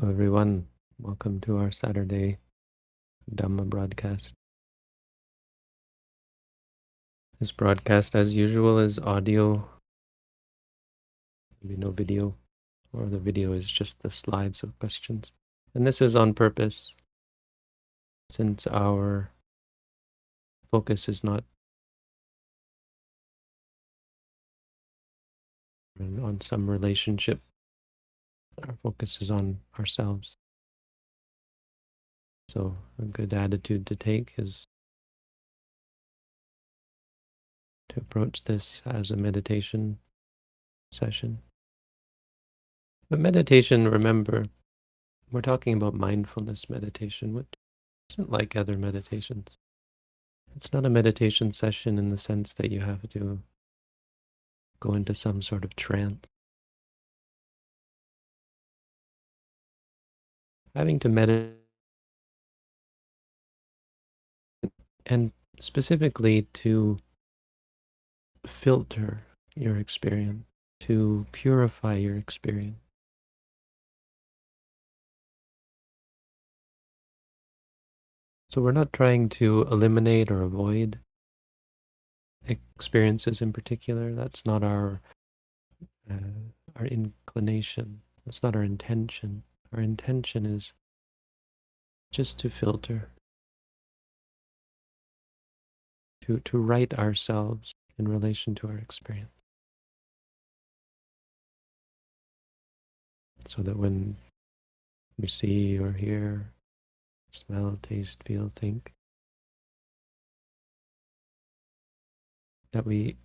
Hello everyone, welcome to our Saturday Dhamma broadcast. This broadcast, as usual, is audio, maybe no video, or the video is just the slides of questions. And this is on purpose, since our focus is not on some relationship, our focus is on ourselves. So a good attitude to take is to approach this as a meditation session. But meditation, remember, we're talking about mindfulness meditation, which isn't like other meditations. It's not a meditation session in the sense that you have to go into some sort of trance. Having to meditate, and specifically to filter your experience, to purify your experience. So we're not trying to eliminate or avoid experiences in particular. That's not our inclination. That's not our intention. Our intention is just to filter, to right ourselves in relation to our experience. So that when we see or hear, smell, taste, feel, think, that we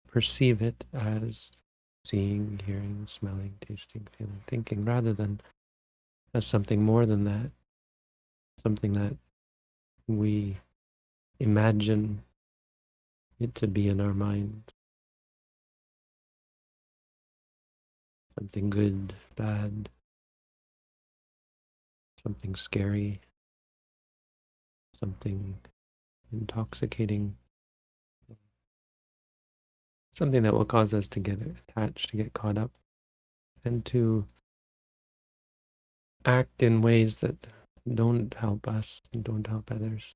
perceive it as seeing, hearing, smelling, tasting, feeling, thinking, rather than as something more than that, something that we imagine it to be in our mind. Something good, bad, something scary, something intoxicating, something that will cause us to get attached, to get caught up, and to act in ways that don't help us and don't help others.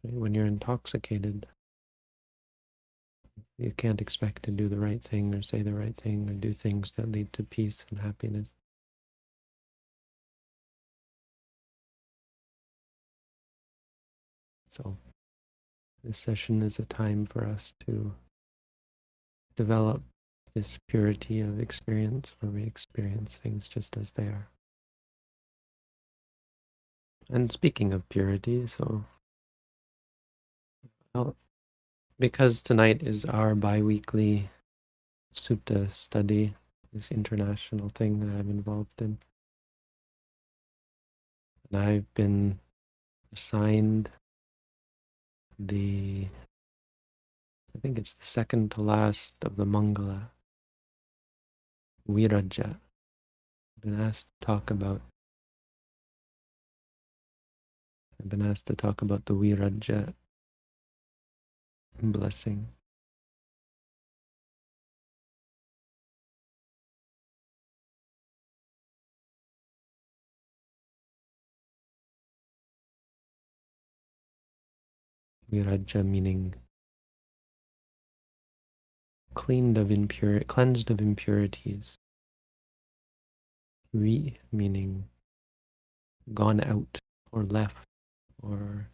When you're intoxicated, you can't expect to do the right thing or say the right thing or do things that lead to peace and happiness. So this session is a time for us to develop this purity of experience, where we experience things just as they are. And speaking of purity, well, because tonight is our bi-weekly sutta study, this international thing that I'm involved in, and I've been assigned I think it's the second to last of the Mangala, Viraja. I've been asked to talk about the Viraja blessing. Viraja meaning cleansed of impurities. Vi meaning gone out or left or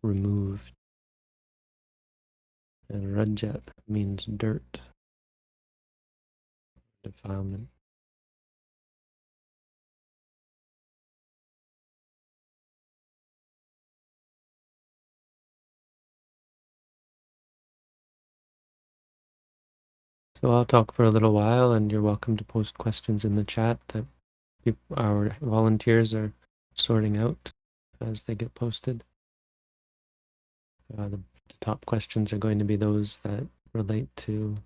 removed. And Rajat means dirt, defilement. So I'll talk for a little while, and you're welcome to post questions in the chat that our volunteers are sorting out as they get posted. The top questions are going to be those that relate to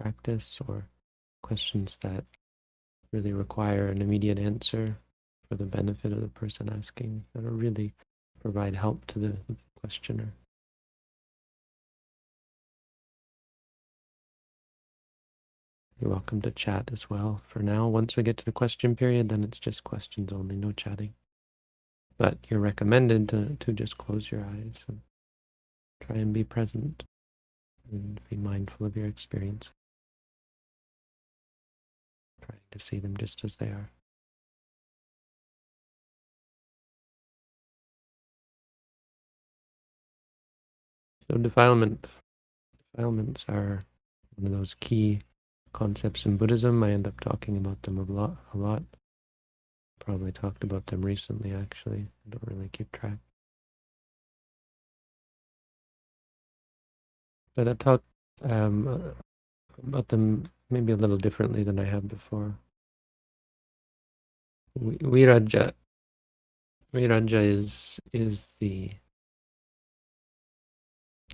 practice, or questions that really require an immediate answer for the benefit of the person asking, that will really provide help to the questioner. You're welcome to chat as well. For now, once we get to the question period, then it's just questions only, no chatting. But you're recommended to just close your eyes and try and be present and be mindful of your experience, trying to see them just as they are. So defilements are one of those key concepts in Buddhism. I end up talking about them a lot. Probably talked about them recently, actually. I don't really keep track. But I've talked about them maybe a little differently than I have before. Viraja is the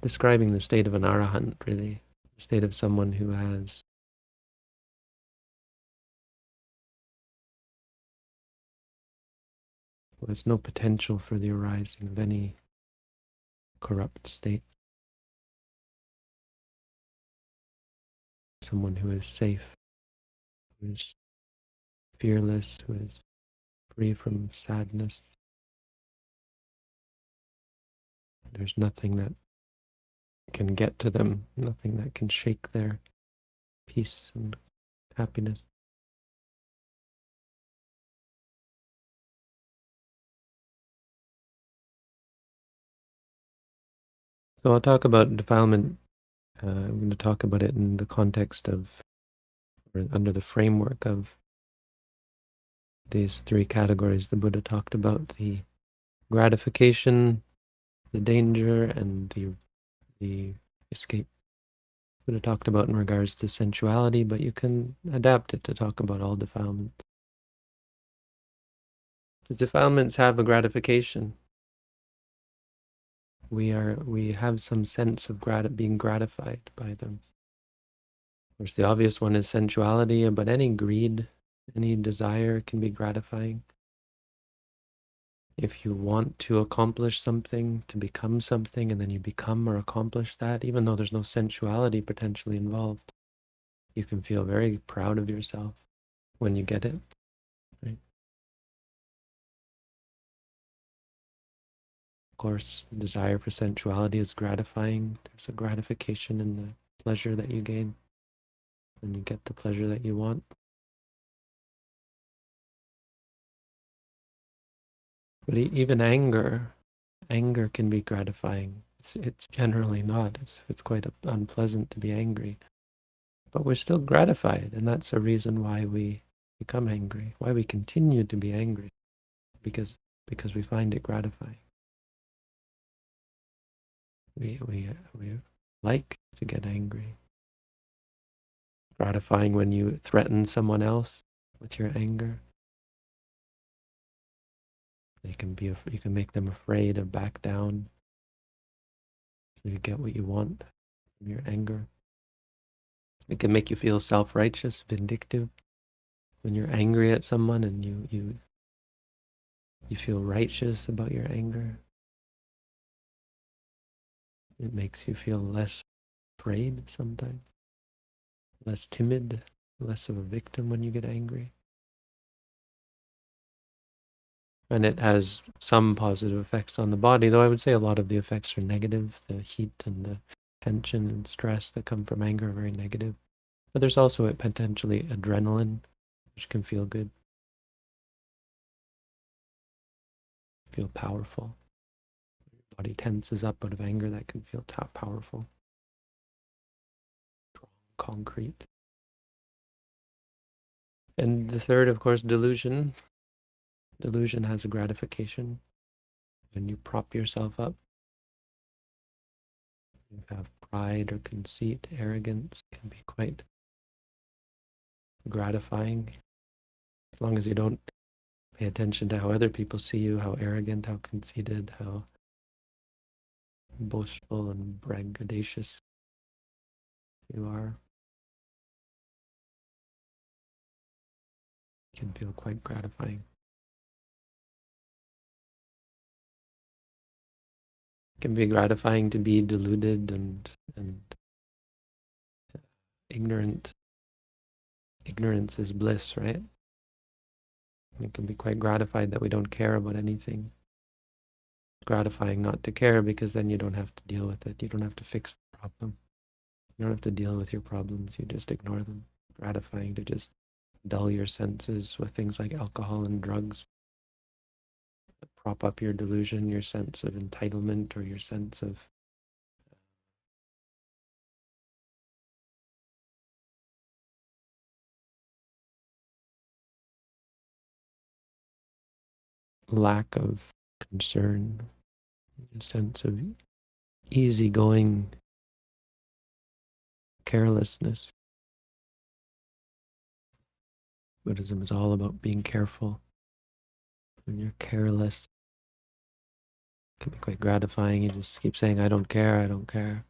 describing the state of an arahant, really, the state of someone who has no potential for the arising of any corrupt state. Someone who is safe, who is fearless, who is free from sadness. There's nothing that can get to them, nothing that can shake their peace and happiness. So I'll talk about defilement. I'm going to talk about it in the context of, or under the framework of these three categories the Buddha talked about: the gratification, the danger, and the escape. Buddha talked about in regards to sensuality, but you can adapt it to talk about all defilements. The defilements have a gratification. We have some sense of being gratified by them. Of course, the obvious one is sensuality, but any greed, any desire can be gratifying. If you want to accomplish something, to become something, and then you become or accomplish that, even though there's no sensuality potentially involved, you can feel very proud of yourself when you get it, right? Of course, desire for sensuality is gratifying. There's a gratification in the pleasure that you gain when you get the pleasure that you want. But even anger can be gratifying. It's generally not. It's quite unpleasant to be angry. But we're still gratified, and that's a reason why we become angry, why we continue to be angry, because we find it gratifying. We like to get angry. Gratifying when you threaten someone else with your anger. You can make them afraid or back down so you get what you want from your anger. It can make you feel self-righteous, vindictive. When you're angry at someone and you feel righteous about your anger, it makes you feel less afraid sometimes, less timid, less of a victim when you get angry. And it has some positive effects on the body, though I would say a lot of the effects are negative. The heat and the tension and stress that come from anger are very negative. But there's also potentially adrenaline, which can feel good, feel powerful. Your body tenses up out of anger, that can feel powerful, strong, concrete. And the third, of course, delusion. Delusion has a gratification. When you prop yourself up, you have pride or conceit, arrogance, can be quite gratifying. As long as you don't pay attention to how other people see you, how arrogant, how conceited, how boastful and braggadocious you are, it can feel quite gratifying. It can be gratifying to be deluded and ignorant, ignorance is bliss, right? We can be quite gratified that we don't care about anything. It's gratifying not to care because then you don't have to deal with it. You don't have to fix the problem. You don't have to deal with your problems. You just ignore them. Gratifying to just dull your senses with things like alcohol and drugs. Prop up your delusion, your sense of entitlement, or your sense of lack of concern, your sense of easygoing carelessness. Buddhism is all about being careful. When you're careless, it can be quite gratifying. You just keep saying, I don't care, I don't care.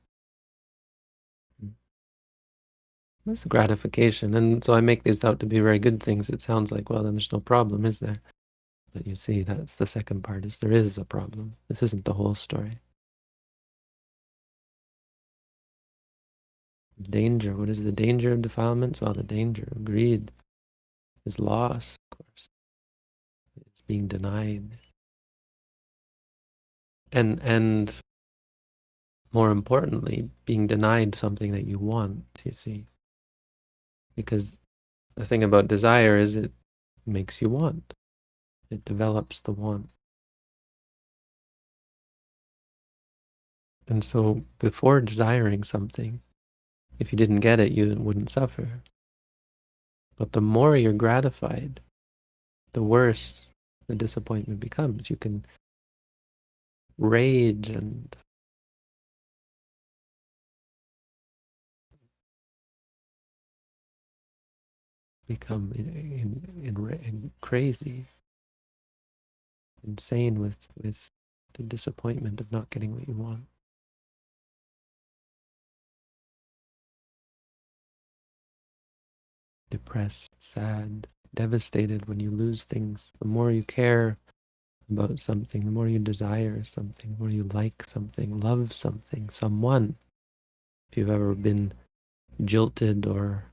That's the gratification. And so I make these out to be very good things. It sounds like, well, then there's no problem, is there? But you see, that's the second part, is there is a problem. This isn't the whole story. Danger. What is the danger of defilements? Well, the danger of greed is loss, of course. It's being denied. And more importantly, being denied something that you want, you see. Because the thing about desire is it makes you want. It develops the want. And so before desiring something, if you didn't get it, you wouldn't suffer. But the more you're gratified, the worse the disappointment becomes. You can rage and become crazy, insane with the disappointment of not getting what you want. Depressed, sad, devastated when you lose things. The more you care about something, the more you desire something, the more you like something, love something, someone. If you've ever been jilted or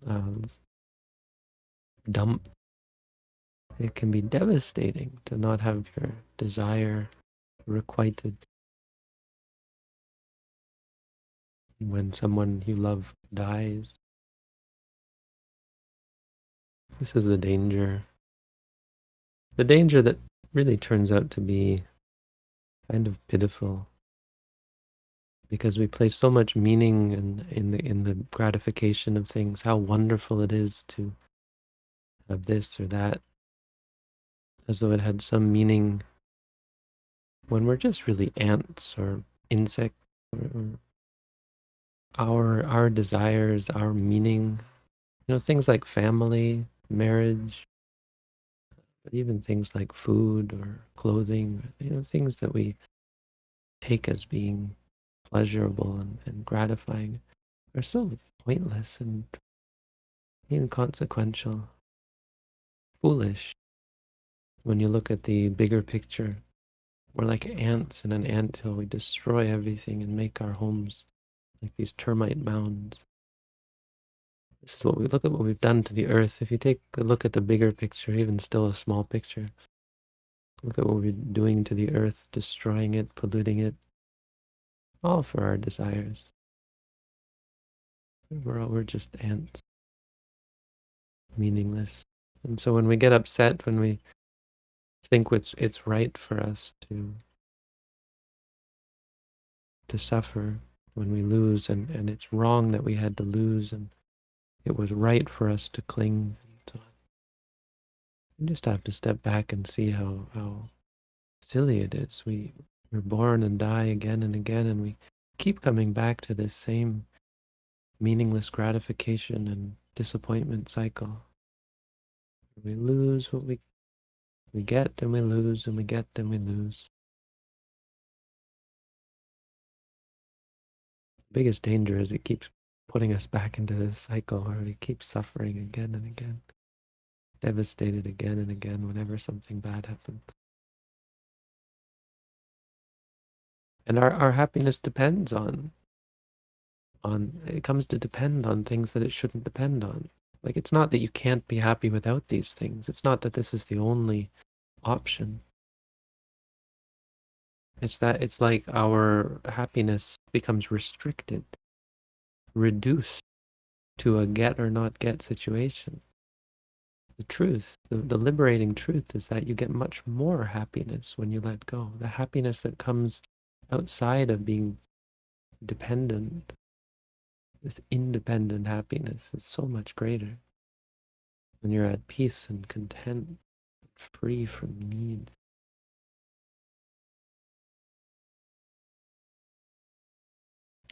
um, dumped, it can be devastating to not have your desire requited. When someone you love dies, this is the danger. The danger that really turns out to be kind of pitiful, because we place so much meaning in the gratification of things, how wonderful it is to have this or that, as though it had some meaning, when we're just really ants or insects, or our desires, our meaning, things like family, marriage, but even things like food or clothing, things that we take as being pleasurable and gratifying are so pointless and inconsequential, foolish. When you look at the bigger picture, we're like ants in an anthill. We destroy everything and make our homes like these termite mounds. This is what we look at, what we've done to the earth. If you take a look at the bigger picture, even still a small picture, look at what we're doing to the earth, destroying it, polluting it, all for our desires. We're just ants, meaningless. And so when we get upset, when we think it's right for us to suffer, when we lose, and it's wrong that we had to lose, and it was right for us to cling, and so on. We just have to step back and see how silly it is. We're born and die again and again, and we keep coming back to this same meaningless gratification and disappointment cycle. We lose what we get, and we lose, and we get, and we lose. The biggest danger is it keeps putting us back into this cycle where we keep suffering again and again, devastated again and again whenever something bad happens. And our happiness depends on it comes to depend on things that it shouldn't depend on. Like, it's not that you can't be happy without these things. It's not that this is the only option. It's that it's like our happiness becomes restricted, reduced to a get or not get situation. The truth, the liberating truth is that you get much more happiness when you let go. The happiness that comes outside of being dependent, this independent happiness is so much greater when you're at peace and content, free from need.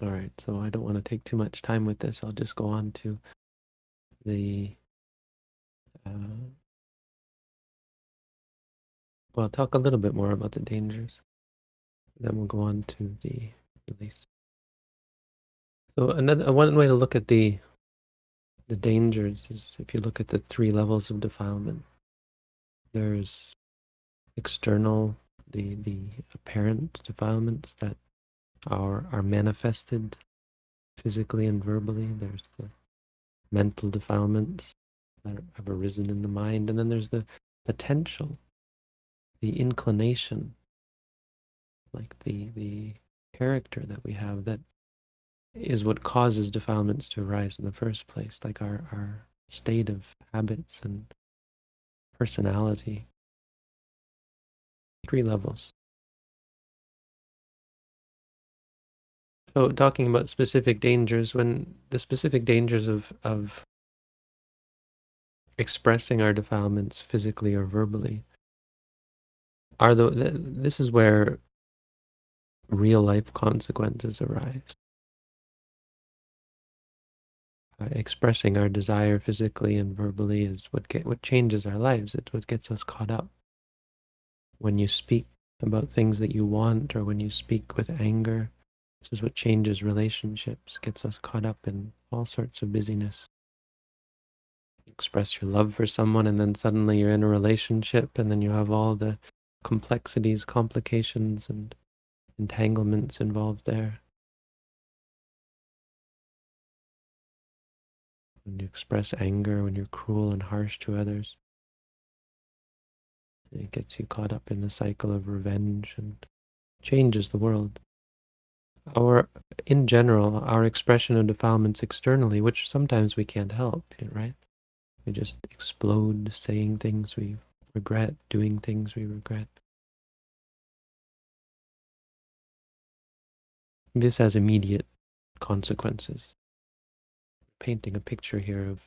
All right, so I don't want to take too much time with this. I'll just go on to the, well, talk a little bit more about the dangers. Then we'll go on to the release. So one way to look at the dangers is if you look at the 3 levels of defilement. There's external, the apparent defilements that are manifested physically and verbally. There's the mental defilements that have arisen in the mind, and then there's the potential, the inclination, like the character that we have that is what causes defilements to arise in the first place, like our state of habits and personality. 3 levels. So talking about specific dangers, when the specific dangers of expressing our defilements physically or verbally are this is where real life consequences arise. Expressing our desire physically and verbally is what changes our lives. It's what gets us caught up. When you speak about things that you want, or when you speak with anger, this is what changes relationships, gets us caught up in all sorts of busyness. Express your love for someone, and then suddenly you're in a relationship, and then you have all the complexities, complications, and entanglements involved there. When you express anger, when you're cruel and harsh to others, it gets you caught up in the cycle of revenge and changes the world. In general, our expression of defilements externally, which sometimes we can't help, right? We just explode saying things we regret, doing things we regret. This has immediate consequences. Painting a picture here of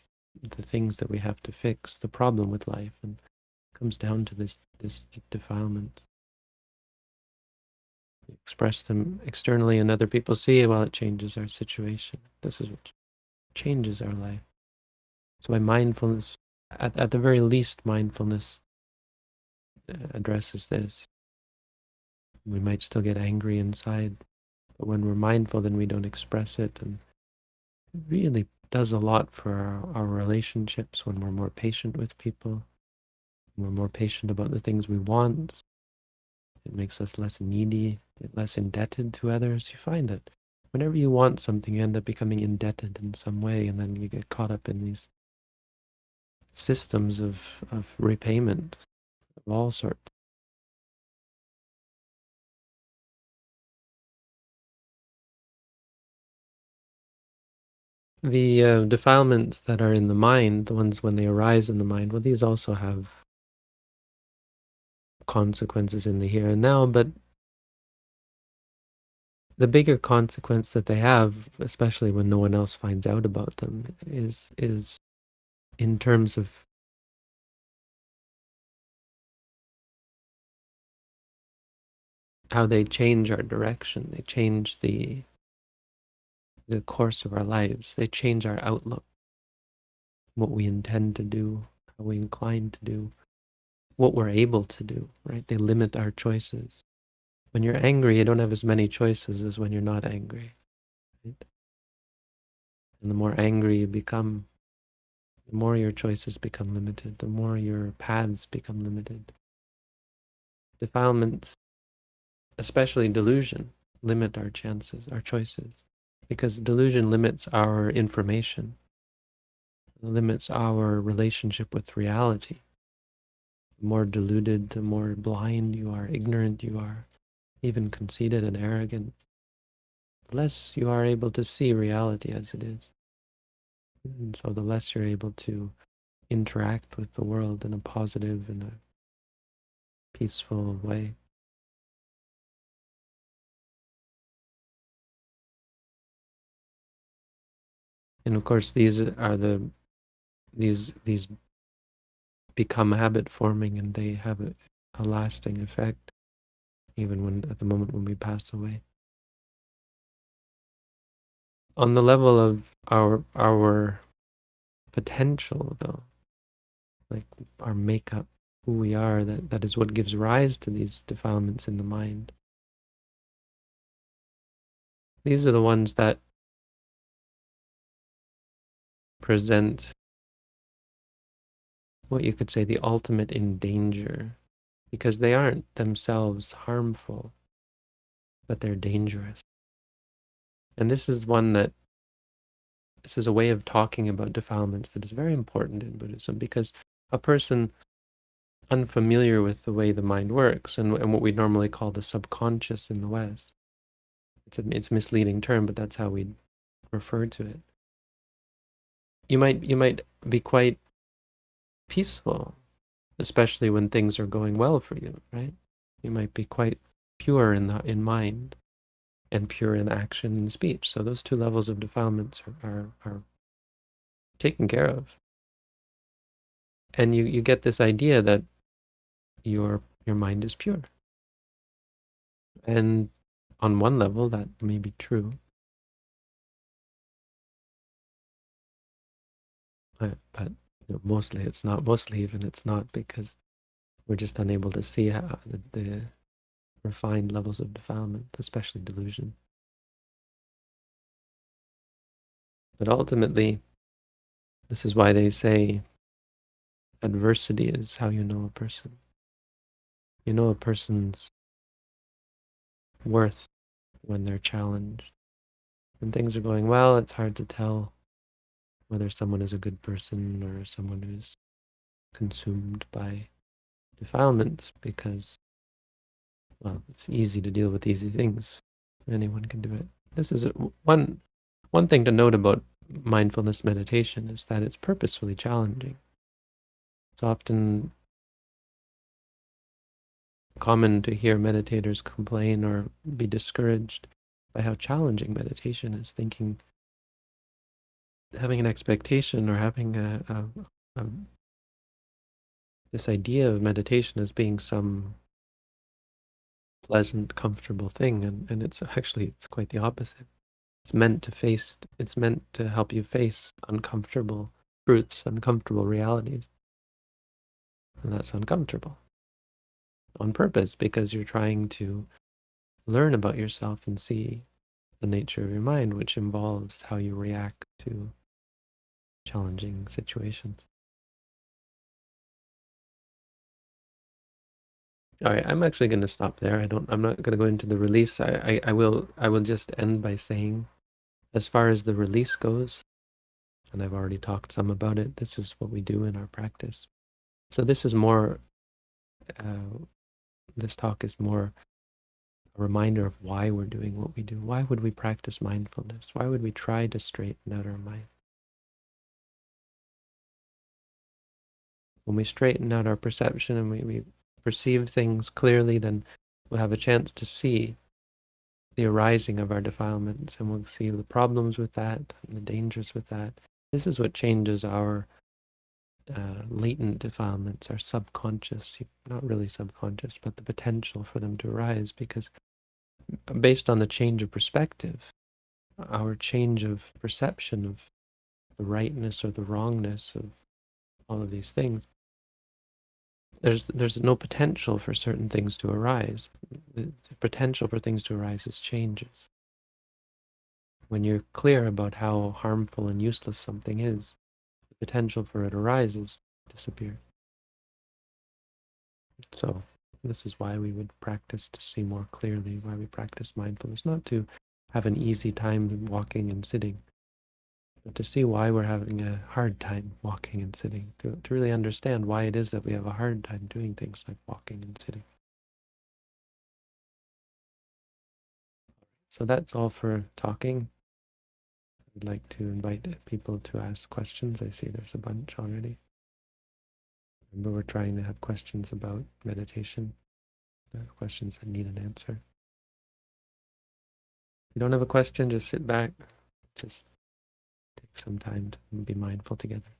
the things that we have to fix, the problem with life, and it comes down to this defilement. We express them externally and other people see it, while it changes our situation. This is what changes our life. So by mindfulness, at the very least, mindfulness addresses this. We might still get angry inside, but when we're mindful, then we don't express it, and it really does a lot for our relationships when we're more patient with people. When we're more patient about the things we want. It makes us less needy, less indebted to others. You find that whenever you want something, you end up becoming indebted in some way, and then you get caught up in these systems of repayment of all sorts. The defilements that are in the mind, the ones when they arise in the mind, well, these also have consequences in the here and now, but the bigger consequence that they have, especially when no one else finds out about them, is in terms of how they change our direction. They change the course of our lives. They change our outlook, what we intend to do, how we incline to do, what we're able to do, right? They limit our choices. When you're angry, you don't have as many choices as when you're not angry, right? And the more angry you become, the more your choices become limited, the more your paths become limited. Defilements, especially delusion, limit our chances, our choices. because delusion limits our information, limits our relationship with reality. The more deluded, the more blind you are, ignorant you are, even conceited and arrogant, the less you are able to see reality as it is. And so the less you're able to interact with the world in a positive and a peaceful way. And of course, these become habit forming, and they have a lasting effect, even when at the moment when we pass away. On the level of our potential, though, like our makeup, who we are, that is what gives rise to these defilements in the mind. These are the ones that present what you could say the ultimate in danger, because they aren't themselves harmful, but they're dangerous. And this is a way of talking about defilements that is very important in Buddhism, because a person unfamiliar with the way the mind works and what we normally call the subconscious in the West, it's a misleading term, but that's how we refer to it. You might be quite peaceful, especially when things are going well for you, right? You might be quite pure in mind and pure in action and speech. So those two levels of defilements are taken care of. And you get this idea that your mind is pure. And on one level that may be true, but mostly it's not. Mostly even it's not, because we're just unable to see how the refined levels of defilement, especially delusion. But ultimately, this is why they say adversity is how you know a person. You know a person's worth when they're challenged. When things are going well, it's hard to tell whether someone is a good person or someone who's consumed by defilements, because, well, it's easy to deal with easy things. Anyone can do it. This is one thing to note about mindfulness meditation, is that it's purposefully challenging. It's often common to hear meditators complain or be discouraged by how challenging meditation is, having an expectation or having a this idea of meditation as being some pleasant, comfortable thing, and it's quite the opposite. It's meant to help you face uncomfortable truths, uncomfortable realities. And that's uncomfortable on purpose, because you're trying to learn about yourself and see the nature of your mind, which involves how you react to challenging situations. All right, I'm actually going to stop there. I'm not going to go into the release. I will just end by saying, as far as the release goes, and I've already talked some about it, this is what we do in our practice. So this is more, this talk is more a reminder of why we're doing what we do. Why would we practice mindfulness? Why would we try to straighten out our mind? When we straighten out our perception and we perceive things clearly, then we'll have a chance to see the arising of our defilements, and we'll see the problems with that and the dangers with that. This is what changes our latent defilements, our subconscious, not really subconscious, but the potential for them to arise, because based on the change of perspective, our change of perception of the rightness or the wrongness of all of these things, there's no potential for certain things to arise. The potential for things to arise is changes. When you're clear about how harmful and useless something is, the potential for it arises disappears. So this is why we would practice to see more clearly, why we practice mindfulness, not to have an easy time walking and sitting, but to see why we're having a hard time walking and sitting, to really understand why it is that we have a hard time doing things like walking and sitting. So that's all for talking. I'd like to invite people to ask questions. I see there's a bunch already. Remember, we're trying to have questions about meditation, questions that need an answer. If you don't have a question, just sit back, just take some time to be mindful together.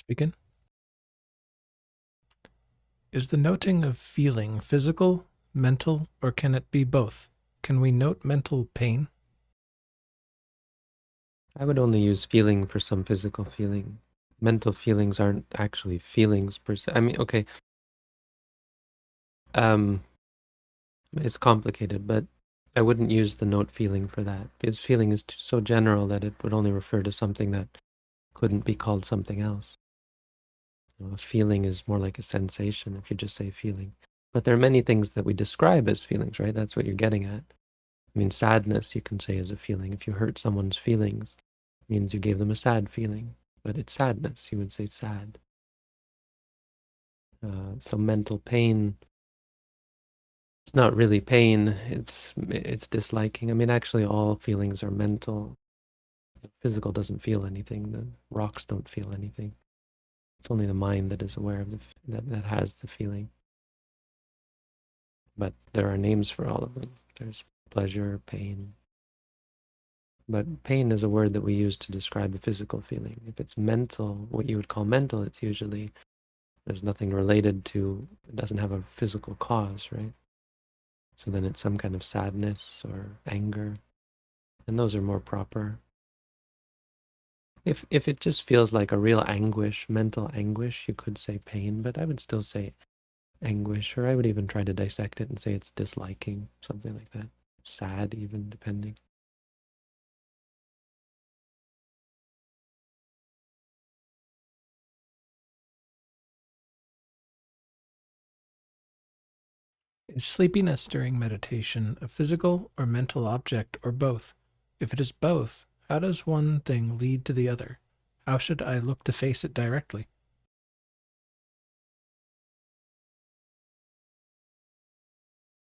Begin. Is the noting of feeling physical, mental, or can it be both? Can we note mental pain? I would only use feeling for some physical feeling. Mental feelings aren't actually feelings per se. I mean, okay, it's complicated, but I wouldn't use the note feeling for that, because feeling is so general that it would only refer to something that couldn't be called something else. A feeling is more like a sensation if you just say feeling. But there are many things that we describe as feelings, right? That's what you're getting at. I mean, sadness you can say is a feeling. If you hurt someone's feelings, it means you gave them a sad feeling. But it's sadness, you would say sad. So mental pain, it's not really pain, it's disliking. I mean, actually all feelings are mental. Physical doesn't feel anything. The rocks don't feel anything. It's only the mind that is aware of that has the feeling. But there are names for all of them. There's pleasure, pain. But pain is a word that we use to describe a physical feeling. If it's mental, what you would call mental, it's usually there's nothing related to, it doesn't have a physical cause, right? So then it's some kind of sadness or anger, and those are more proper. If it just feels like a real anguish, mental anguish, you could say pain, but I would still say anguish, or I would even try to dissect it and say it's disliking, something like that. Sad, even, depending. Is sleepiness during meditation a physical or mental object or both? If it is both, how does one thing lead to the other? How should I look to face it directly?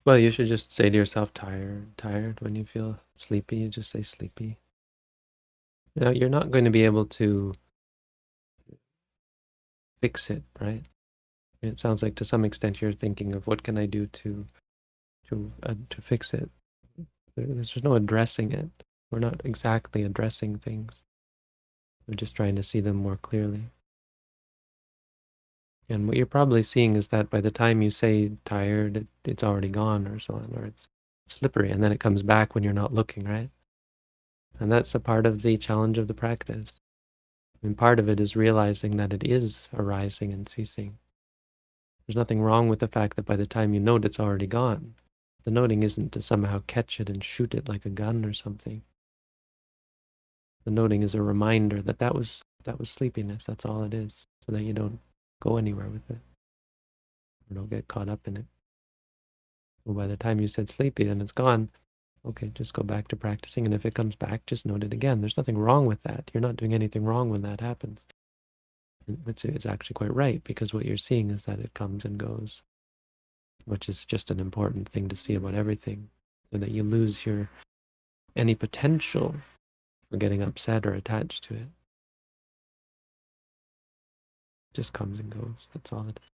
Well, you should just say to yourself, tired, tired. When you feel sleepy, you just say sleepy. Now, you're not going to be able to fix it, right? It sounds like to some extent you're thinking of what can I do to fix it. There's just no addressing it. We're not exactly addressing things. We're just trying to see them more clearly. And what you're probably seeing is that by the time you say tired, it's already gone or so on, or it's slippery, and then it comes back when you're not looking, right? And that's a part of the challenge of the practice. And part of it is realizing that it is arising and ceasing. There's nothing wrong with the fact that by the time you note, it's already gone. The noting isn't to somehow catch it and shoot it like a gun or something. The noting is a reminder that that was sleepiness. That's all it is, so that you don't go anywhere with it or don't get caught up in it. Well, by the time you said sleepy, then it's gone. Okay, just go back to practicing, and if it comes back, just note it again. There's nothing wrong with that. You're not doing anything wrong when that happens. It's actually quite right, because what you're seeing is that it comes and goes, which is just an important thing to see about everything, so that you lose any potential for getting upset or attached to it. It just comes and goes. That's all it is.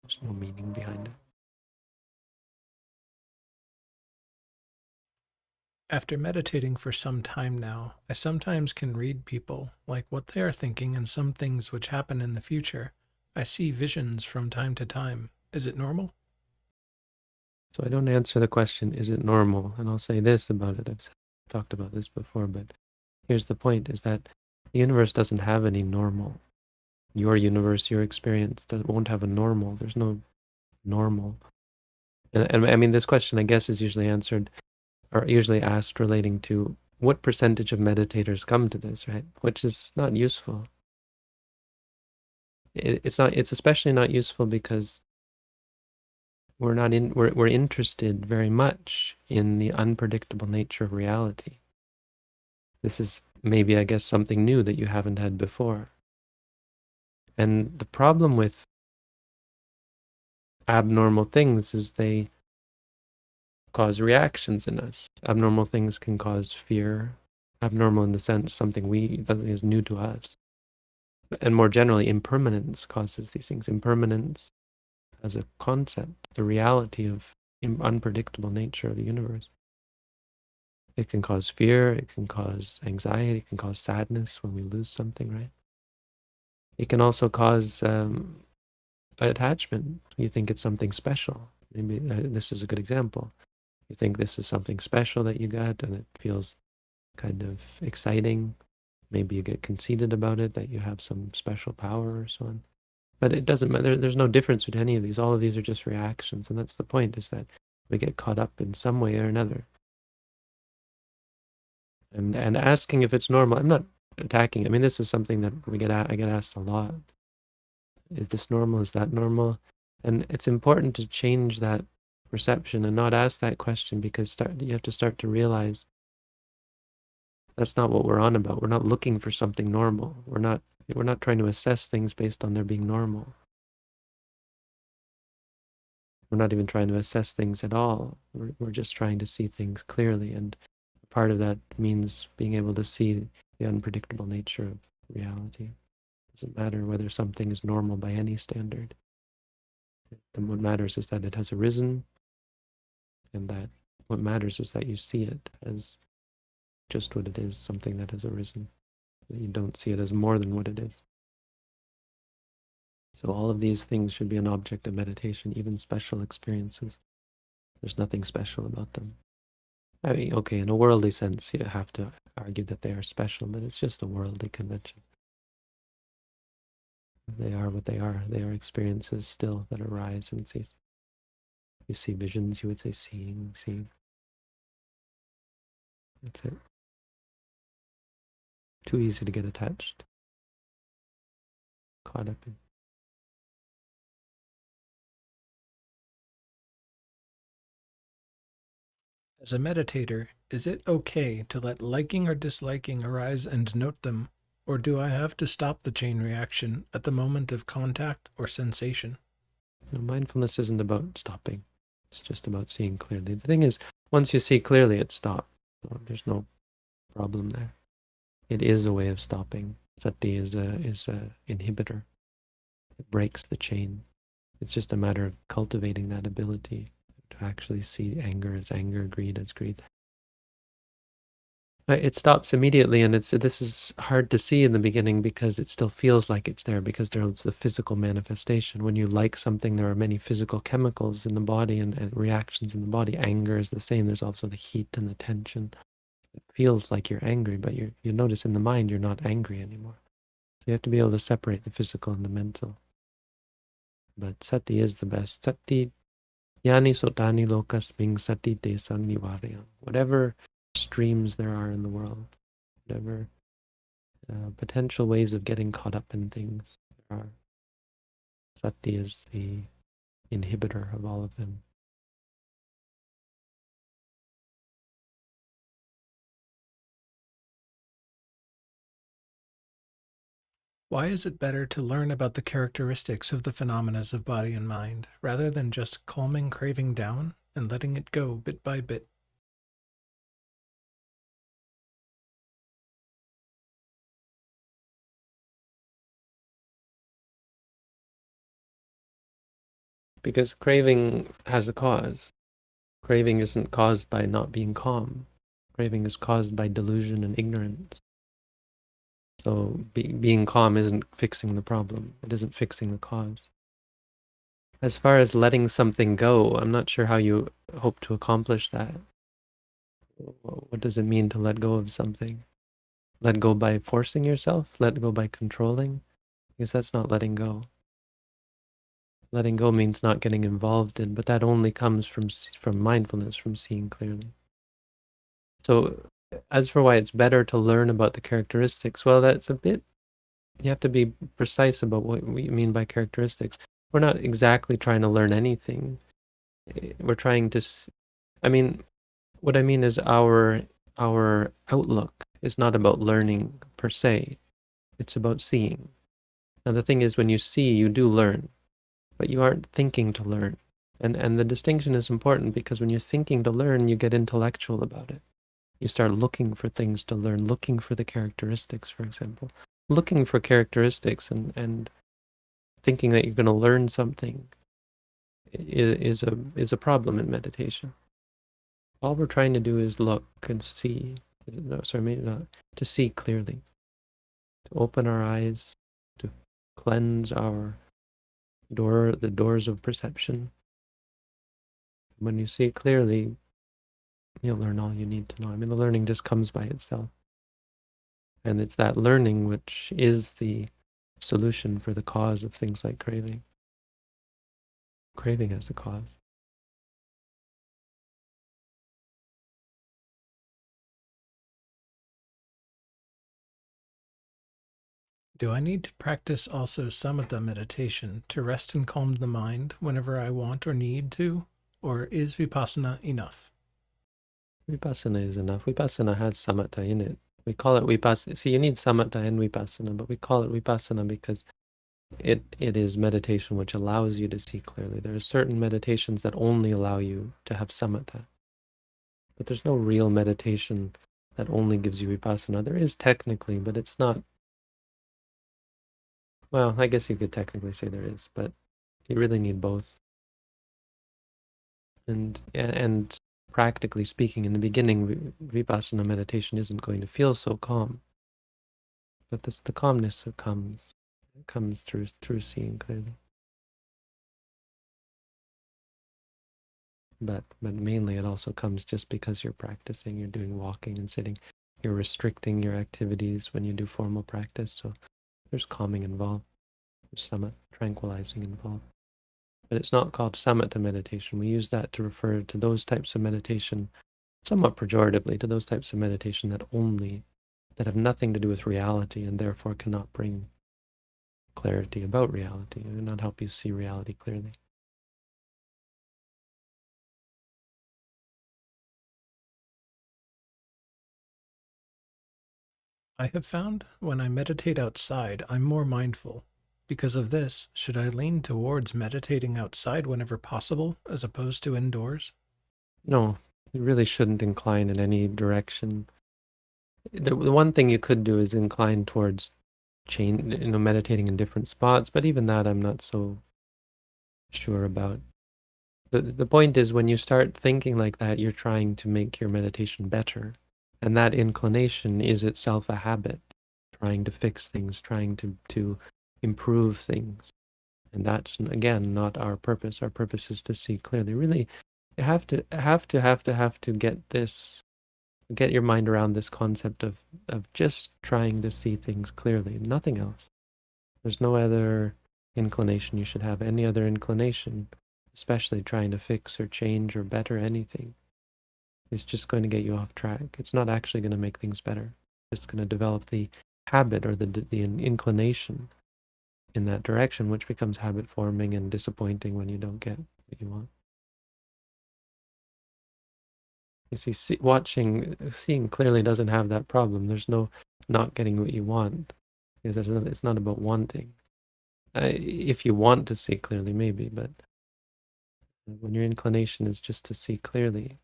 There's no meaning behind it. After meditating for some time now, I sometimes can read people, like what they are thinking and some things which happen in the future. I see visions from time to time. Is it normal? So I don't answer the question, is it normal? And I'll say this about it. I've talked about this before, but here's the point, is that the universe doesn't have any normal. Your universe, your experience, won't have a normal. There's no normal. And I mean, this question, I guess, is usually answered or usually asked relating to what percentage of meditators come to this, right? Which is not useful. It's especially not useful because we're interested very much in the unpredictable nature of reality. This is maybe, I guess, something new that you haven't had before. And the problem with abnormal things is they cause reactions in us. Abnormal things can cause fear. Abnormal in the sense something that is new to us. And more generally, impermanence causes these things. Impermanence as a concept, the reality of unpredictable nature of the universe. It can cause fear, it can cause anxiety, it can cause sadness when we lose something, right? It can also cause attachment. You think it's something special. Maybe this is a good example. You think this is something special that you got and it feels kind of exciting. Maybe you get conceited about it, that you have some special power or so on. But it doesn't matter. There's no difference with any of these. All of these are just reactions. And that's the point, is that we get caught up in some way or another. And asking if it's normal, I'm not attacking. I mean, this is something that I get asked a lot. Is this normal? Is that normal? And it's important to change that perception and not ask that question, because you have to start to realize that's not what we're on about. We're not looking for something normal. We're not trying to assess things based on their being normal. We're not even trying to assess things at all. We're just trying to see things clearly, and part of that means being able to see the unpredictable nature of reality. It doesn't matter whether something is normal by any standard. Then what matters is that it has arisen, and that what matters is that you see it as just what it is, something that has arisen. That you don't see it as more than what it is. So all of these things should be an object of meditation, even special experiences. There's nothing special about them. I mean, okay, in a worldly sense, you have to argue that they are special, but it's just a worldly convention. They are what they are. They are experiences still that arise and cease. You see visions, you would say seeing. That's it. Too easy to get attached, caught up in. As a meditator, is it okay to let liking or disliking arise and note them, or do I have to stop the chain reaction at the moment of contact or sensation? Mindfulness isn't about stopping. It's just about seeing clearly. The thing is, once you see clearly, it stops. So there's no problem there. It is a way of stopping. Sati is a inhibitor. It breaks the chain. It's just a matter of cultivating that ability to actually see anger as anger, greed as greed. It stops immediately, and this is hard to see in the beginning because it still feels like it's there, because there's the physical manifestation. When you like something, there are many physical chemicals in the body and reactions in the body. Anger is the same. There's also the heat and the tension. It feels like you're angry, but you notice in the mind you're not angry anymore. So you have to be able to separate the physical and the mental. But sati is the best. Sati yani sotani lokas ming sati te sang nivaryam. Whatever streams there are in the world, whatever potential ways of getting caught up in things there are, sati is the inhibitor of all of them. Why is it better to learn about the characteristics of the phenomena of body and mind, rather than just calming craving down and letting it go bit by bit? Because craving has a cause. Craving isn't caused by not being calm. Craving is caused by delusion and ignorance. So being calm isn't fixing the problem. It isn't fixing the cause. As far as letting something go, I'm not sure how you hope to accomplish that. What does it mean to let go of something? Let go by forcing yourself? Let go by controlling? Because that's not letting go. Letting go means not getting involved in, but that only comes from mindfulness, from seeing clearly. So as for why it's better to learn about the characteristics, well, that's a bit you have to be precise about what you mean by characteristics. We're not exactly trying to learn anything. We're trying to, I mean, what I mean is our outlook is not about learning per se. It's about seeing. Now the thing is, when you see, you do learn, but you aren't thinking to learn. And the distinction is important because when you're thinking to learn, you get intellectual about it. You start looking for things to learn, looking for the characteristics, for example. Looking for characteristics and thinking that you're going to learn something is a problem in meditation. All we're trying to do is look and see. No, sorry, maybe not. To see clearly, to open our eyes, to cleanse the doors of perception. When you see clearly, you'll learn all you need to know. I mean, the learning just comes by itself. And it's that learning which is the solution for the cause of things like craving. Craving as the cause. Do I need to practice also samatha meditation to rest and calm the mind whenever I want or need to? Or is vipassana enough? Vipassana is enough. Vipassana has samatha in it. We call it vipassana. See, you need samatha and vipassana, but we call it vipassana because it is meditation which allows you to see clearly. There are certain meditations that only allow you to have samatha, but there's no real meditation that only gives you vipassana. There is technically, but it's not. Well, I guess you could technically say there is, but you really need both. And practically speaking, in the beginning, vipassana meditation isn't going to feel so calm, but the calmness that comes through seeing clearly. But mainly it also comes just because you're practicing, you're doing walking and sitting, you're restricting your activities when you do formal practice. So there's calming involved, there's some tranquilizing involved. But it's not called samatha meditation. We use that to refer to those types of meditation, somewhat pejoratively, to those types of meditation that have nothing to do with reality and therefore cannot bring clarity about reality and not help you see reality clearly. I have found when I meditate outside, I'm more mindful. Because of this, should I lean towards meditating outside whenever possible as opposed to indoors? No, you really shouldn't incline in any direction. The one thing you could do is incline towards meditating in different spots, but even that I'm not so sure about. The point is when you start thinking like that, you're trying to make your meditation better. And that inclination is itself a habit, trying to fix things, trying to improve things. And that's, again, not our purpose. Our purpose is to see clearly. Really, you have to get your mind around this concept of just trying to see things clearly, nothing else. There's no other inclination you should have. Any other inclination, especially trying to fix or change or better anything, is just going to get you off track. It's not actually going to make things better. It's going to develop the habit or the inclination in that direction, which becomes habit forming and disappointing when you don't get what you want. You see, seeing clearly doesn't have that problem. There's no not getting what you want. Because it's not about wanting. If you want to see clearly, maybe, but when your inclination is just to see clearly,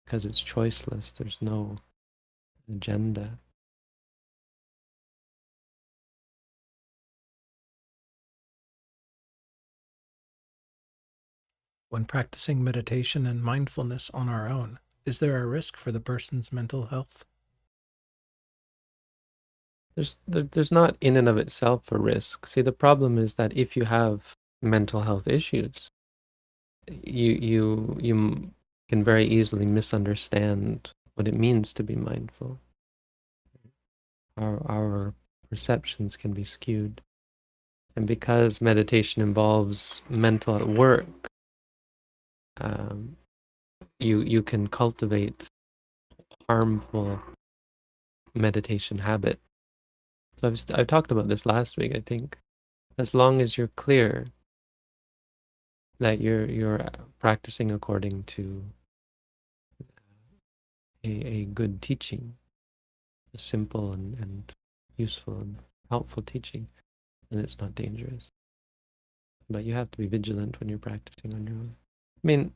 because it's choiceless, there's no agenda. When practicing meditation and mindfulness on our own, is there a risk for the person's mental health? There's not in and of itself a risk. See, the problem is that if you have mental health issues, you can very easily misunderstand what it means to be mindful. Our perceptions can be skewed. And because meditation involves mental work, um, you can cultivate harmful meditation habit So I've talked about this last week, I think. As long as you're clear that you're practicing according to a good teaching, a simple and useful and helpful teaching, then it's not dangerous. But you have to be vigilant when you're practicing on your own. I mean,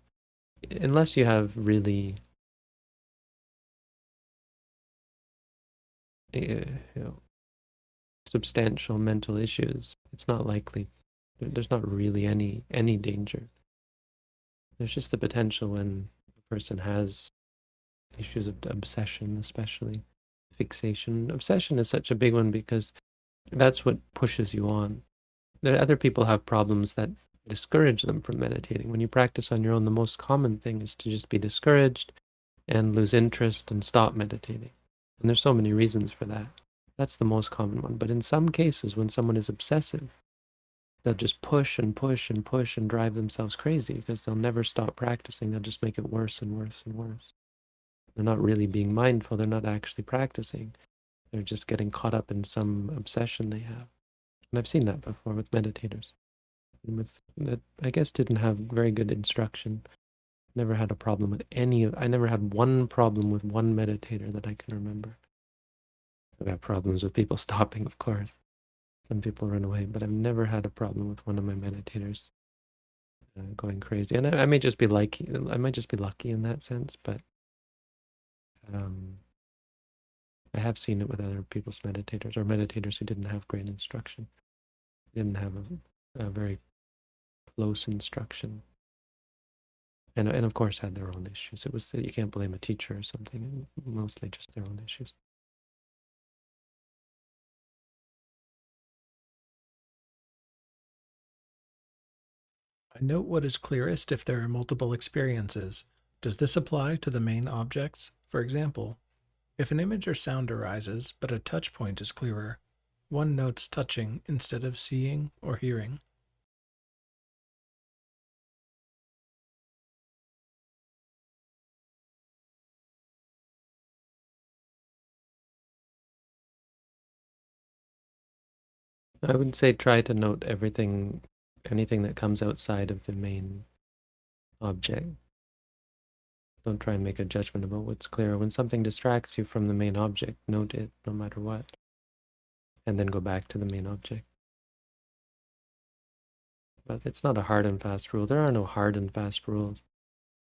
unless you have really you know, substantial mental issues, it's not likely. There's not really any danger. There's just the potential when a person has issues of obsession, especially fixation. Obsession is such a big one because that's what pushes you on. There other people have problems that discourage them from meditating. When you practice on your own, the most common thing is to just be discouraged and lose interest and stop meditating. And there's so many reasons for that. That's the most common one. But in some cases, when someone is obsessive, they'll just push and push and push and drive themselves crazy because they'll never stop practicing. They'll just make it worse and worse and worse. They're not really being mindful. They're not actually practicing. They're just getting caught up in some obsession they have. And I've seen that before with meditators. And with that, I guess didn't have very good instruction. Never had a problem with I never had one problem with one meditator that I can remember. I've had problems with people stopping, of course. Some people run away, but I've never had a problem with one of my meditators going crazy. And I may just be I might just be lucky in that sense, but um, I have seen it with other people's meditators or meditators who didn't have great instruction, didn't have a very close instruction, and of course had their own issues. It was that you can't blame a teacher or something, mostly just their own issues. I note what is clearest if there are multiple experiences. Does this apply to the main objects? For example, if an image or sound arises, but a touch point is clearer, one notes touching instead of seeing or hearing. I would say try to note anything that comes outside of the main object. Don't try and make a judgment about what's clear. When something distracts you from the main object, note it no matter what, and then go back to the main object. But it's not a hard and fast rule. There are no hard and fast rules.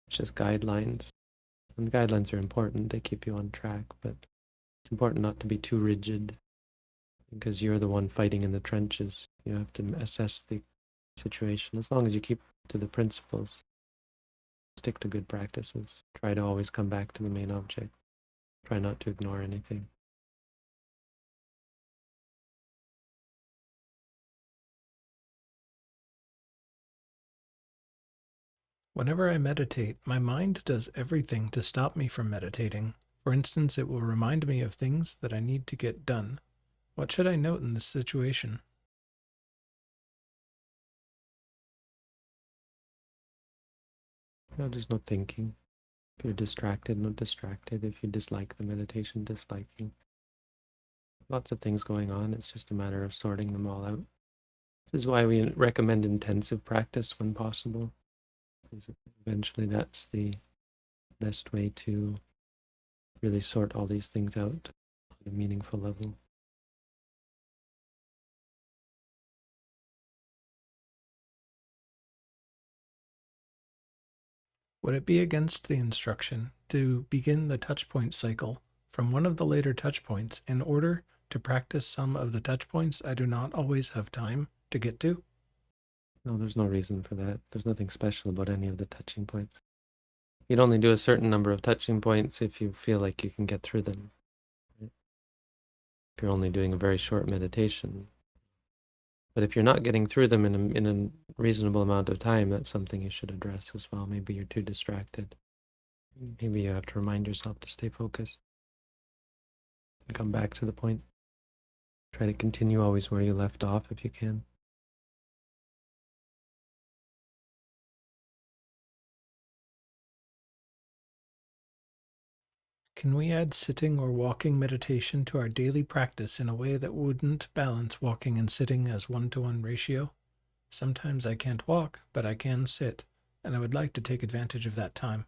It's just guidelines. And the guidelines are important. They keep you on track, but it's important not to be too rigid because you're the one fighting in the trenches. You have to assess the situation. As long as you keep to the principles, stick to good practices. Try to always come back to the main object. Try not to ignore anything. Whenever I meditate, my mind does everything to stop me from meditating. For instance, it will remind me of things that I need to get done. What should I note in this situation? No, there's no thinking. If you're distracted, not distracted. If you dislike the meditation, disliking. Lots of things going on. It's just a matter of sorting them all out. This is why we recommend intensive practice when possible. Because eventually that's the best way to really sort all these things out on a meaningful level. Would it be against the instruction to begin the touchpoint cycle from one of the later touchpoints in order to practice some of the touchpoints I do not always have time to get to? No, there's no reason for that. There's nothing special about any of the touching points. You'd only do a certain number of touching points if you feel like you can get through them. If you're only doing a very short meditation. But if you're not getting through them in a reasonable amount of time, that's something you should address as well. Maybe you're too distracted. Maybe you have to remind yourself to stay focused and come back to the point. Try to continue always where you left off if you can. Can we add sitting or walking meditation to our daily practice in a way that wouldn't balance walking and sitting as 1-to-1 ratio? Sometimes I can't walk, but I can sit, and I would like to take advantage of that time.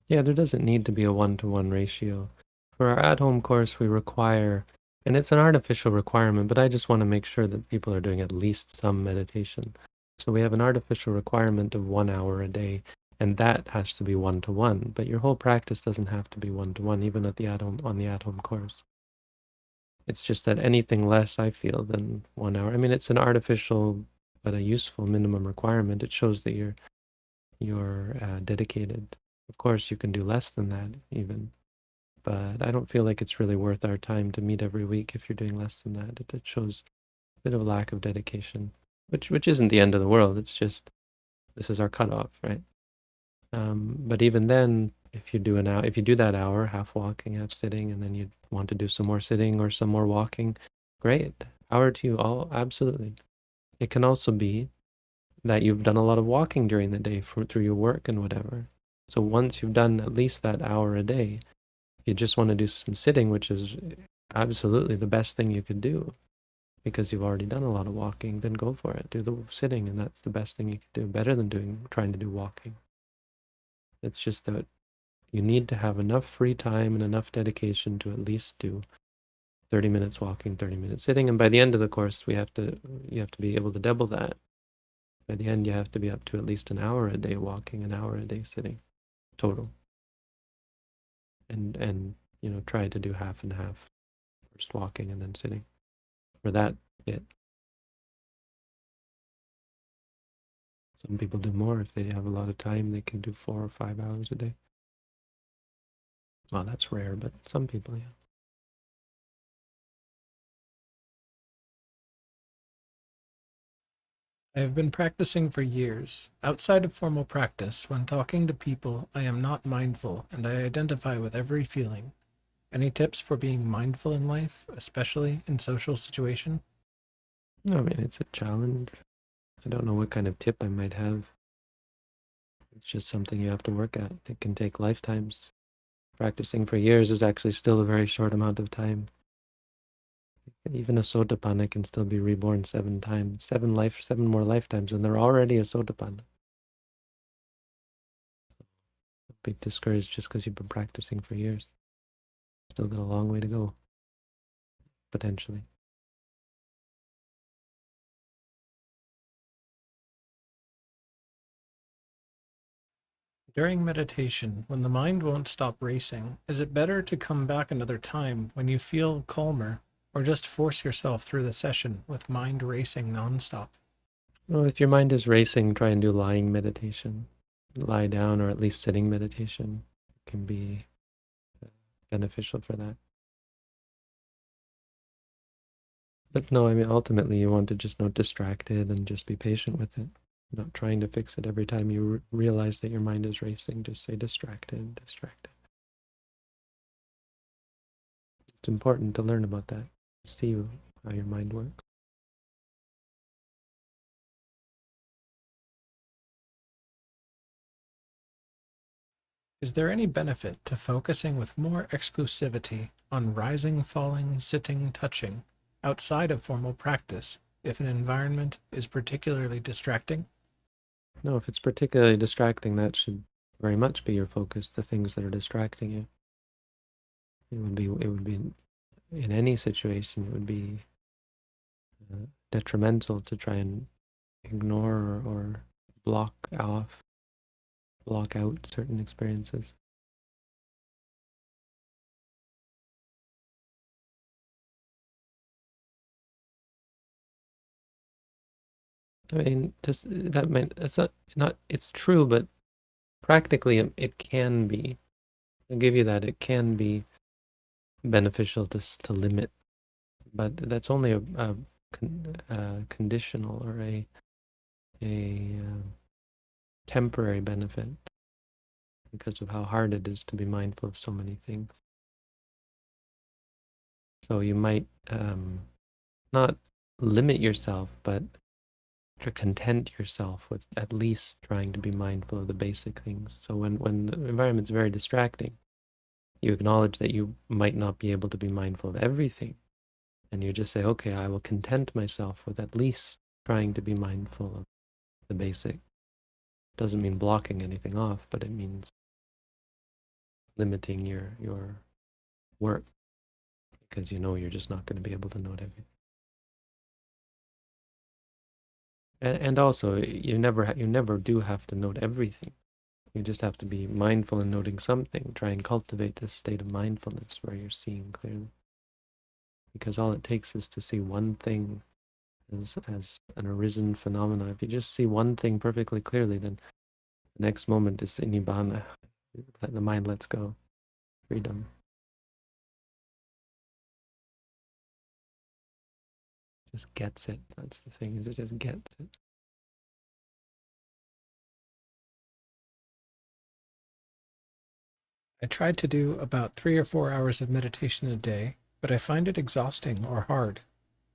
Yeah, there doesn't need to be a 1-to-1 ratio. For our at-home course, we require, and it's an artificial requirement, but I just want to make sure that people are doing at least some meditation. So we have an artificial requirement of 1 hour a day, and that has to be 1-to-1. But your whole practice doesn't have to be 1-to-1, even at the at-home on the at-home course. It's just that anything less, I feel, than 1 hour. I mean, it's an artificial but a useful minimum requirement. It shows that you're dedicated. Of course, you can do less than that even, but I don't feel like it's really worth our time to meet every week if you're doing less than that. It shows a bit of a lack of dedication, which isn't the end of the world. It's just this is our cutoff, right? But even then, if you do that hour, half walking, half sitting, and then you want to do some more sitting or some more walking, great. Power to you all, absolutely. It can also be that you've done a lot of walking during the day through your work and whatever. So once you've done at least that hour a day, if you just want to do some sitting, which is absolutely the best thing you could do because you've already done a lot of walking, then go for it. Do the sitting, and that's the best thing you could do, better than trying to do walking. It's just that you need to have enough free time and enough dedication to at least do 30 minutes walking, 30 minutes sitting, and by the end of the course, you have to be able to double that. By the end, you have to be up to at least an hour a day walking, an hour a day sitting, total. And try to do half and half, first walking and then sitting. For that bit, some people do more if they have a lot of time. They can do 4 or 5 hours a day. Well, that's rare, but some people, yeah. I have been practicing for years. Outside of formal practice, when talking to people, I am not mindful and I identify with every feeling. Any tips for being mindful in life, especially in social situation? No, I mean, it's a challenge. I don't know what kind of tip I might have. It's just something you have to work at. It can take lifetimes. Practicing for years is actually still a very short amount of time. Even a sotapanna can still be reborn 7 times, 7 more lifetimes, and they're already a sotapanna. Don't be discouraged just because you've been practicing for years. Still got a long way to go, potentially. During meditation, when the mind won't stop racing, is it better to come back another time when you feel calmer, or just force yourself through the session with mind racing nonstop? Well, if your mind is racing, try and do lying meditation. Lie down, or at least sitting meditation can be beneficial for that. But no, I mean, ultimately, you want to just not distracted and just be patient with it. Not trying to fix it every time you realize that your mind is racing. Just say distracted, distracted. It's important to learn about that. See how your mind works. Is there any benefit to focusing with more exclusivity on rising, falling, sitting, touching outside of formal practice if an environment is particularly distracting? No, if it's particularly distracting, that should very much be your focus. The things that are distracting you. It would be in any situation. It would be detrimental to try and ignore or block off, block out certain experiences. I mean, just that might it's not it's true, but practically it can be. I'll give you that. It can be beneficial to limit, but that's only a conditional or a temporary benefit because of how hard it is to be mindful of so many things. So you might not limit yourself, but to content yourself with at least trying to be mindful of the basic things. So when the environment's very distracting, you acknowledge that you might not be able to be mindful of everything. And you just say, okay, I will content myself with at least trying to be mindful of the basic. Doesn't mean blocking anything off, but it means limiting your work, because you know you're just not going to be able to note everything. And also, you never do have to note everything. You just have to be mindful in noting something. Try and cultivate this state of mindfulness where you're seeing clearly. Because all it takes is to see one thing as an arisen phenomena. If you just see one thing perfectly clearly, then the next moment is nibbana. The mind lets go. Freedom. Just gets it. That's the thing, is it just gets it. I tried to do about 3 or 4 hours of meditation a day, but I find it exhausting or hard.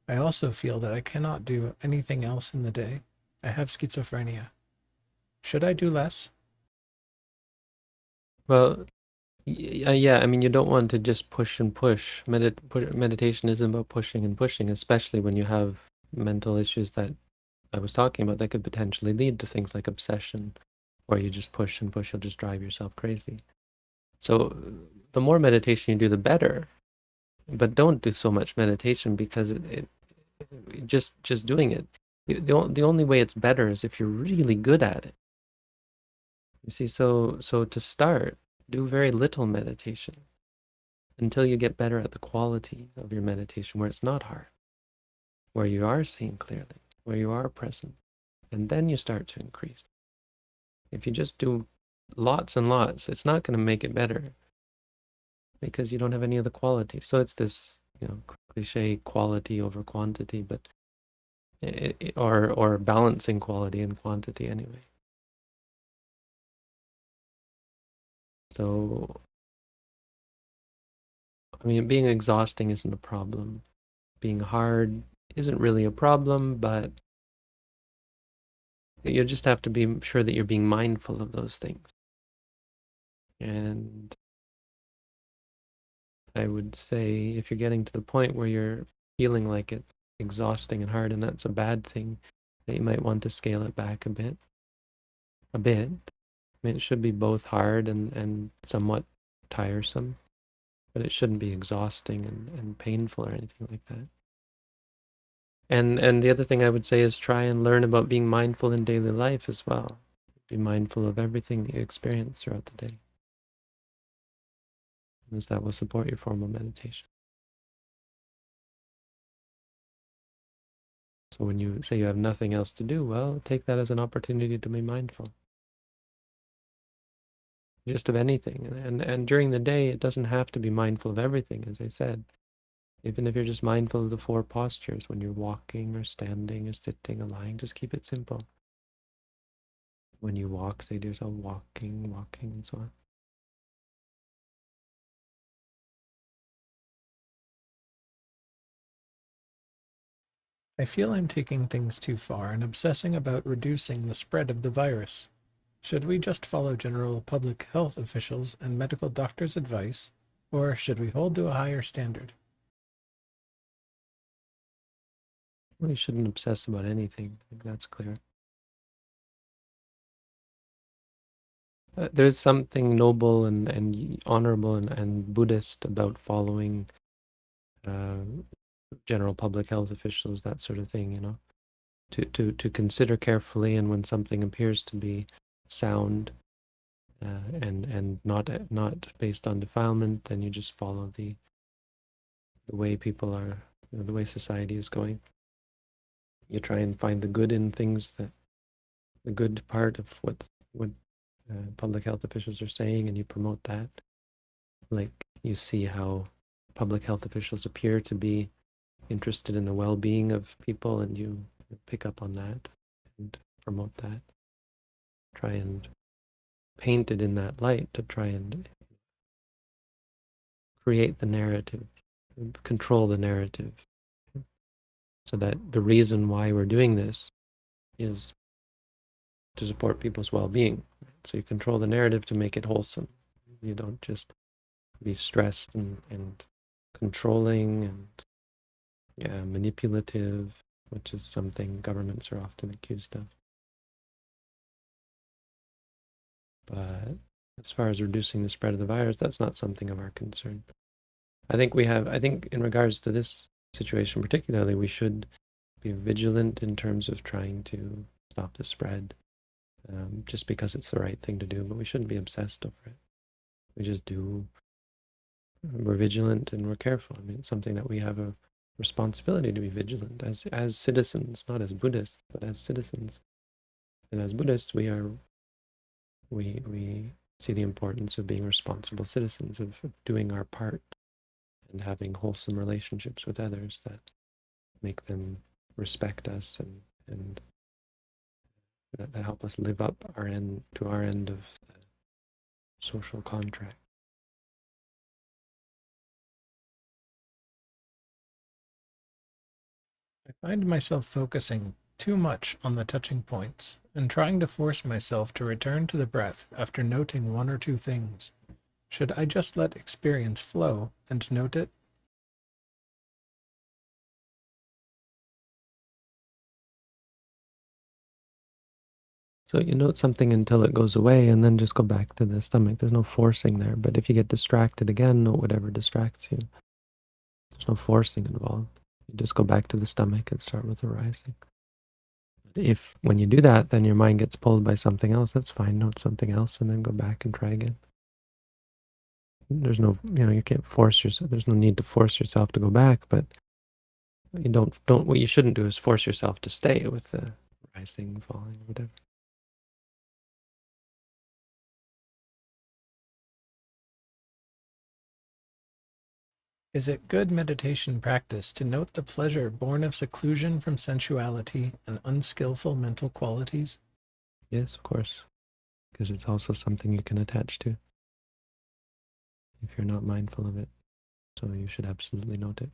I also feel that I cannot do anything else in the day. I have schizophrenia. Should I do less? Well, yeah, I mean, you don't want to just push and push. Meditation isn't about pushing and pushing, especially when you have mental issues that I was talking about that could potentially lead to things like obsession, where you just push and push, you'll just drive yourself crazy. So the more meditation you do, the better. But don't do so much meditation, because just doing it. The only way it's better is if you're really good at it. You see, so to start, do very little meditation until you get better at the quality of your meditation, where it's not hard, where you are seeing clearly, where you are present, and then you start to increase. If you just do lots and lots, it's not going to make it better, because you don't have any of the quality. So it's this, cliche, quality over quantity, but or balancing quality and quantity anyway. So, I mean, being exhausting isn't a problem. Being hard isn't really a problem, but you just have to be sure that you're being mindful of those things. And I would say, if you're getting to the point where you're feeling like it's exhausting and hard, and that's a bad thing, that you might want to scale it back a bit. A bit. I mean, it should be both hard and somewhat tiresome, but it shouldn't be exhausting and painful or anything like that. And the other thing I would say is try and learn about being mindful in daily life as well. Be mindful of everything that you experience throughout the day, because that will support your formal meditation. So when you say you have nothing else to do, well, take that as an opportunity to be mindful. Just of anything. And during the day, it doesn't have to be mindful of everything, as I said. Even if you're just mindful of the 4 postures when you're walking or standing or sitting or lying, just keep it simple. When you walk, say to yourself, walking, walking, and so on. I feel I'm taking things too far and obsessing about reducing the spread of the virus. Should we just follow general public health officials and medical doctors' advice, or should we hold to a higher standard? Well, you shouldn't obsess about anything. I think that's clear. There's something noble and honorable and Buddhist about following uh, general public health officials, that sort of thing, to consider carefully, and when something appears to be sound and not based on defilement, then you just follow the way people are, the way society is going. You try and find the good in things, the good part of what public health officials are saying, and you promote that. Like, you see how public health officials appear to be interested in the well-being of people, and you pick up on that and promote that. Try and paint it in that light to try and create the narrative, control the narrative, so that the reason why we're doing this is to support people's well-being. So you control the narrative to make it wholesome. You don't just be stressed and controlling and manipulative, which is something governments are often accused of. But as far as reducing the spread of the virus, that's not something of our concern. I think in regards to this situation particularly, we should be vigilant in terms of trying to stop the spread, just because it's the right thing to do, but we shouldn't be obsessed over it. We just do, we're vigilant and we're careful. I mean, it's something that we have a responsibility to be vigilant as citizens, not as Buddhists, but as citizens. And as Buddhists, we see the importance of being responsible citizens, of doing our part and having wholesome relationships with others that make them respect us and that help us live up our end of the social contract. I find myself focusing too much on the touching points and trying to force myself to return to the breath after noting one or two things. Should I just let experience flow and note it? So you note something until it goes away and then just go back to the stomach. There's no forcing there. But if you get distracted again, note whatever distracts you. There's no forcing involved. You just go back to the stomach and start with the rising. If when you do that, then your mind gets pulled by something else, that's fine. Note something else and then go back and try again. There's no, you can't force yourself. There's no need to force yourself to go back, but you don't, what you shouldn't do is force yourself to stay with the rising, falling, whatever. Is it good meditation practice to note the pleasure born of seclusion from sensuality and unskillful mental qualities? Yes, of course, because it's also something you can attach to if you're not mindful of it. So you should absolutely note it.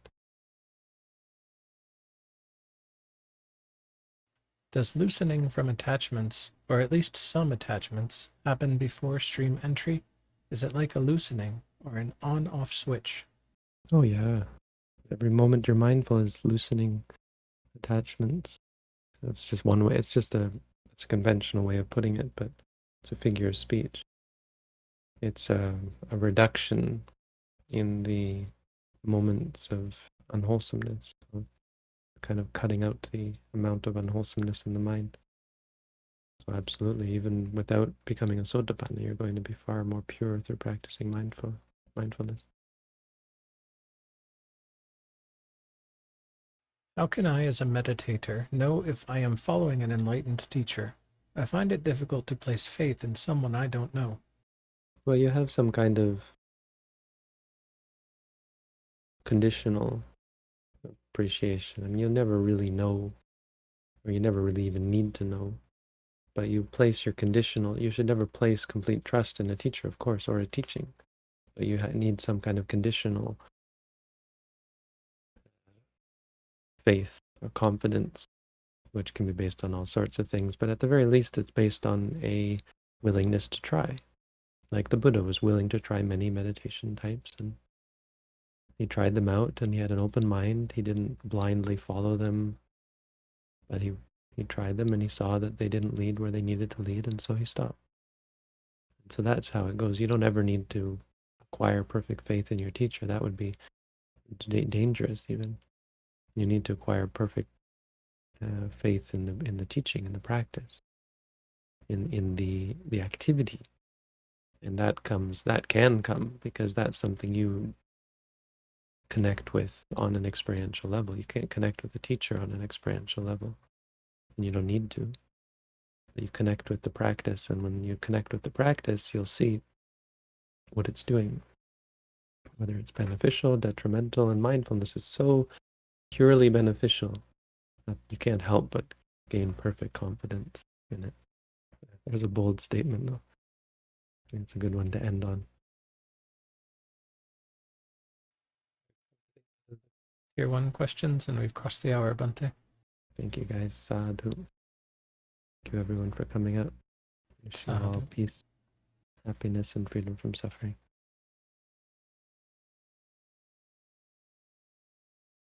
Does loosening from attachments, or at least some attachments, happen before stream entry? Is it like a loosening or an on-off switch? Oh yeah, every moment you're mindful is loosening attachments. That's just one way. It's a conventional way of putting it, but it's a figure of speech. It's a reduction in the moments of unwholesomeness, of kind of cutting out the amount of unwholesomeness in the mind. So absolutely, even without becoming a sotapanna, you're going to be far more pure through practicing mindfulness. How can I, as a meditator, know if I am following an enlightened teacher? I find it difficult to place faith in someone I don't know. Well, you have some kind of conditional appreciation. I mean, you'll never really know, or you never really even need to know, but you place your conditional. You should never place complete trust in a teacher, of course, or a teaching, but you need some kind of conditional faith or confidence, which can be based on all sorts of things, but at the very least, it's based on a willingness to try. Like the Buddha was willing to try many meditation types, and he tried them out, and he had an open mind. He didn't blindly follow them, but he tried them, and he saw that they didn't lead where they needed to lead, and so he stopped. And so that's how it goes. You don't ever need to acquire perfect faith in your teacher. That would be dangerous even. You need to acquire perfect faith in the teaching, in the practice, in the activity, and that can come because that's something you connect with on an experiential level. You can't connect with a teacher on an experiential level, and you don't need to. But you connect with the practice, and when you connect with the practice, you'll see what it's doing, whether it's beneficial, detrimental, and mindfulness is so purely beneficial that you can't help but gain perfect confidence in it. There's a bold statement, though. I think it's a good one to end on. Tier 1 questions, and we've crossed the hour, Bante. Thank you, guys. Sadhu. Thank you everyone for coming out. Wish you all Sadhu. peace, happiness, and freedom from suffering.